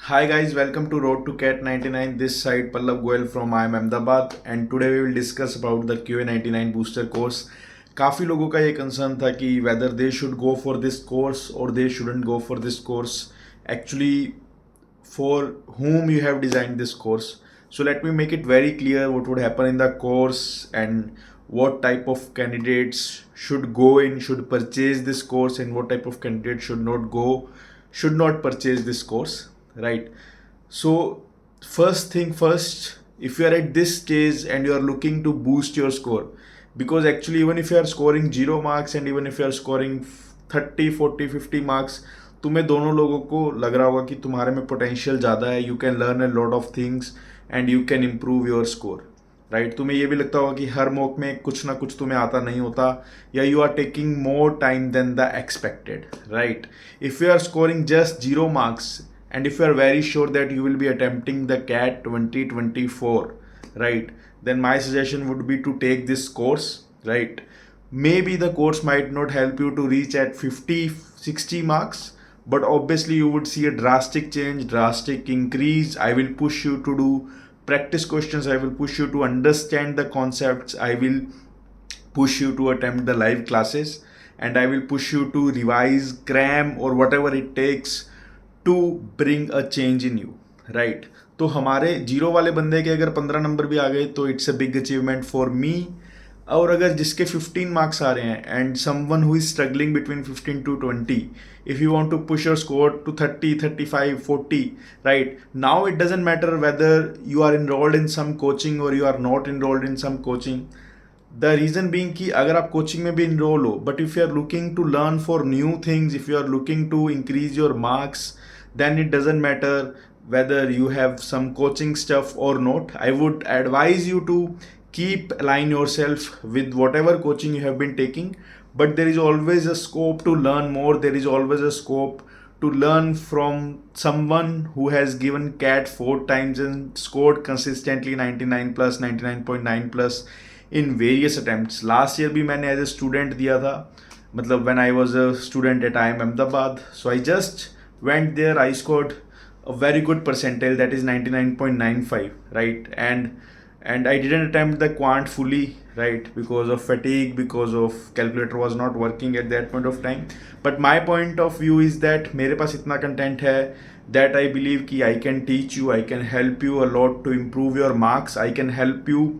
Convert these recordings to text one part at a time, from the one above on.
Hi guys, welcome to Road to Cat 99. This side Pallav Goel from IIM Ahmedabad and today we will discuss about the QA99 booster course. काफ़ी लोगों का ये concern था कि whether they should go for this course or they shouldn't go for this course. Actually, for whom you have designed this course. So let me make it very clear what would happen in the course and what type of candidates should go in, should purchase this course, and what type of candidates should not purchase this course, right? So first thing first, if you are at this stage and you are looking to boost your score, because actually even if you are scoring 0 marks and even if you are scoring 30, 40, 50 marks, तुम्हें दोनों लोगों को लग रहा होगा कि तुम्हारे में पोटेंशियल ज़्यादा है, you can learn a lot of things and you can improve your score, right? तुम्हें ये भी लगता होगा कि हर मॉक में कुछ ना कुछ तुम्हें आता नहीं होता, या you are taking more time than the expected, right? If you are scoring just 0 marks and if you are very sure that you will be attempting the CAT 2024, right, then my suggestion would be to take this course, right? Maybe the course might not help you to reach at 50, 60 marks, but obviously you would see a drastic change, drastic increase. I will push you to do practice questions, I will push you to understand the concepts, I will push you to attempt the live classes, and I will push you to revise, cram or whatever it takes to bring a change in you, right? तो हमारे zero वाले बंदे के अगर 15 number भी आ गए तो it's a big achievement for me. और अगर जिसके 15 मार्क्स आ रहे हैं and someone who is struggling between 15 to 20, if you want to push your score to 30, 35, 40, right, now it doesn't matter whether you are enrolled in some coaching or you are not enrolled in some coaching. The reason being कि अगर आप coaching में भी enroll हो, but if you are looking to learn for new things, if you are looking to increase your marks, then it doesn't matter whether you have some coaching stuff or not. I would advise you to keep align yourself with whatever coaching you have been taking, but there is always a scope to learn more. There is always a scope to learn from someone who has given CAT 4 times and scored consistently 99 plus, 99.9 plus in various attempts. Last year भी मैंने as a student दिया था, मतलब when I was a student at IIM Ahmedabad. So I just went there, I scored a very good percentile, that is 99.95, right? And I didn't attempt the quant fully, right, because of fatigue, because of calculator was not working at that point of time. But my point of view is that मेरे पास इतना content है that I believe कि I can teach you, I can help you a lot to improve your marks. I can help you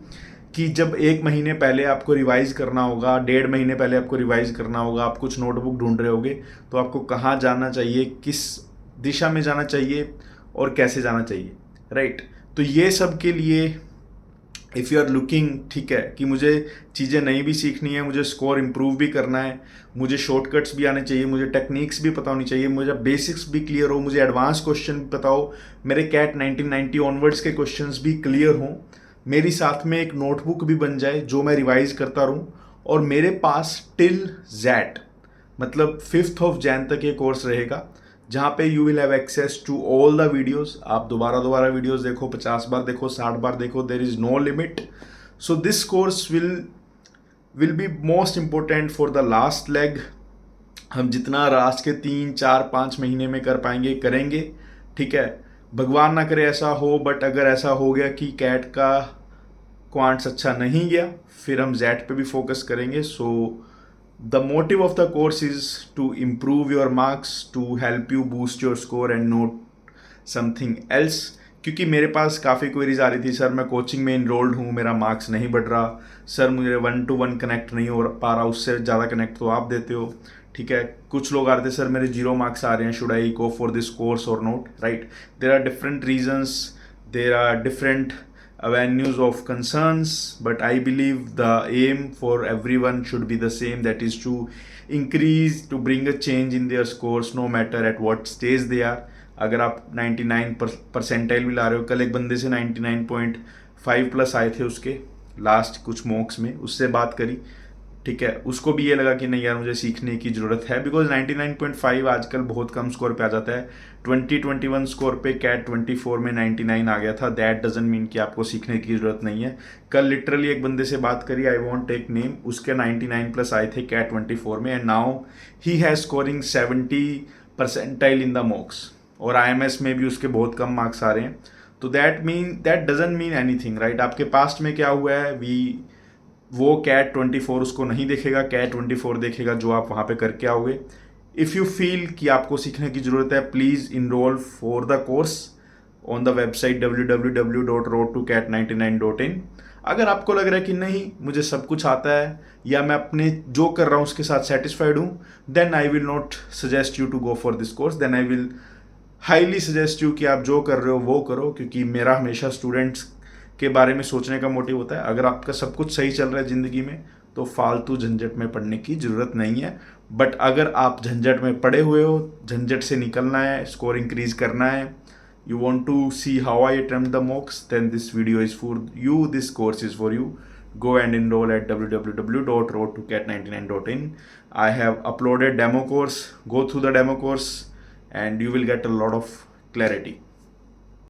कि जब 1 महीने पहले आपको revise करना होगा, 1.5 महीने पहले आपको रिवाइज करना होगा, आप कुछ नोटबुक ढूंढ रहे होगे, तो आपको कहाँ जाना चाहिए, किस दिशा में जाना चाहिए और कैसे जाना चाहिए, राइट? तो ये सब के लिए इफ़ यू आर लुकिंग, ठीक है, कि मुझे चीज़ें नई भी सीखनी है, मुझे स्कोर इम्प्रूव भी करना है, मुझे शॉर्टकट्स भी आने चाहिए, मुझे टेक्निक्स भी पता होनी चाहिए, मुझे बेसिक्स भी क्लियर हो, मुझे एडवांस क्वेश्चन भी पता हो, मेरे कैट 1990 ऑनवर्ड्स के क्वेश्चंस भी क्लियर हों, मेरी साथ में एक नोटबुक भी बन जाए जो मैं रिवाइज करता रहूं, और मेरे पास टिल ज़ैट मतलब 5 जैन तक ये कोर्स रहेगा, जहाँ पे you will have access to all the videos. आप दोबारा वीडियोस देखो, 50 बार देखो, 60 बार देखो, there is no limit. So this course will be most important for the last leg. हम जितना लास्ट के 3, 4, 5 महीने में कर पाएंगे करेंगे, ठीक है? भगवान ना करे ऐसा हो, बट अगर ऐसा हो गया कि कैट का क्वांट्स अच्छा नहीं गया, फिर हम जेट पे भी फोकस करेंगे। So the motive of the course is to improve your marks, to help you boost your score and not something else. क्योंकि मेरे पास काफ़ी क्वेरीज आ रही थी, सर मैं कोचिंग में इनरोल्ड हूँ, मेरा मार्क्स नहीं बढ़ रहा, सर मुझे 1-to-1 कनेक्ट नहीं हो पा रहा, उससे ज़्यादा कनेक्ट तो आप देते हो, ठीक है? कुछ लोग आ रहे थे, सर मेरे 0 मार्क्स आ रहे हैं, should I go for this course और not, right? There are different reasons, there are different avenues of concerns, but I believe the aim for everyone should be the same, that is to increase, to bring a change in their scores no matter at what stage they are. अगर आप 99 percentile भी ला रहे हो, कल एक बंदे से 99.5 plus आए थे उसके लास्ट कुछ मॉक्स में, उससे बात करी, ठीक है? उसको भी ये लगा कि नहीं यार मुझे सीखने की ज़रूरत है, बिकॉज 99.5 आजकल बहुत कम स्कोर पे आ जाता है। 2021 स्कोर पे कैट 24 में 99 आ गया था। दैट डजंट मीन कि आपको सीखने की ज़रूरत नहीं है। कल लिटरली एक बंदे से बात करी, आई वॉन्ट टेक नेम, उसके 99 प्लस आए थे कैट 24 में, and now he has scoring 70 percentile in the मॉक्स, और IMS में भी उसके बहुत कम मार्क्स आ रहे हैं, तो that doesn't mean anything, right. आपके पास्ट में क्या हुआ है, वो कैट 24 उसको नहीं देखेगा, कैट 24 देखेगा जो आप वहाँ पे करके आओगे। इफ़ यू फील कि आपको सीखने की ज़रूरत है, please enroll for the course on the website www.roadtocat99.in। अगर आपको लग रहा है कि नहीं मुझे सब कुछ आता है या मैं अपने जो कर रहा हूँ उसके साथ सेटिस्फाइड हूँ, then I will not suggest you to go for this course, then I will highly suggest you कि आप जो कर रहे हो वो करो, क्योंकि मेरा हमेशा स्टूडेंट्स के बारे में सोचने का मोटिव होता है। अगर आपका सब कुछ सही चल रहा है ज़िंदगी में तो फालतू झंझट में पढ़ने की ज़रूरत नहीं है। बट अगर आप झंझट में पड़े हुए हो, झंझट से निकलना है, स्कोर इंक्रीज करना है, you want to see how I attempt the mocks, then this video is for you, this course is for you. Go and enroll at www.roadtocat99.in. I have uploaded demo course, go through the demo course and you will get a lot of clarity.